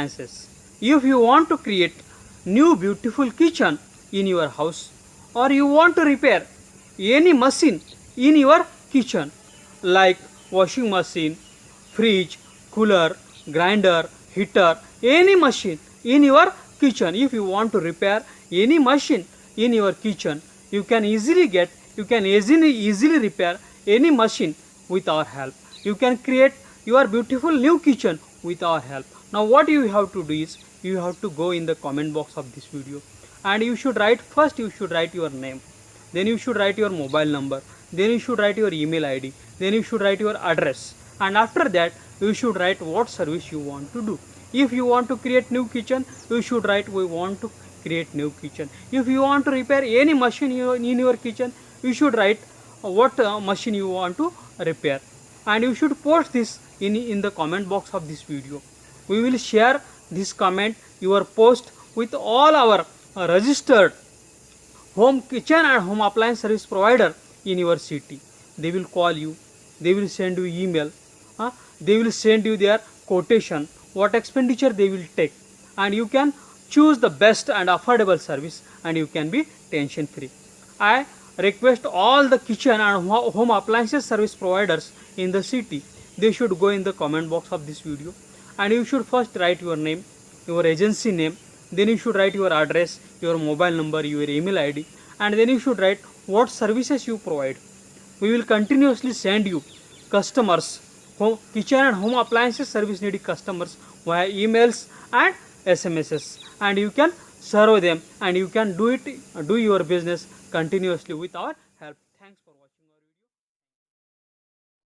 appliances. If you want to create new beautiful kitchen in your house, or you want to repair any machine in your kitchen like washing machine, fridge, cooler, grinder, heater, any machine in your kitchen, if you want to repair any machine in your kitchen, you can easily repair any machine with our help. You can create your beautiful new kitchen with our help. Now what you have to do is, you have to go in the comment box of this video, and you should write your name, then you should write your mobile number, then you should write your email ID, then you should write your address, and after that you should write what service you want to do. If you want to create new kitchen, you should write we want to create new kitchen. If you want to repair any machine in your kitchen, you should write what machine you want to repair, and you should post this in the comment box of this video. We will share this comment, your post, with all our registered home kitchen and home appliance service provider in your city. They will call you, they will send you email, they will send you their quotation, what expenditure they will take, and you can choose the best and affordable service, and you can be tension free. I request all the kitchen and home appliances service providers in the city, they should go in the comment box of this video, and you should first write your name, your agency name, then you should write your address, your mobile number, your email ID, and then you should write what services you provide. We will continuously send you customers, kitchen and home appliances service needy customers via emails and SMSs, and you can serve them, and you can do your business continuously with our help. Thanks for watching.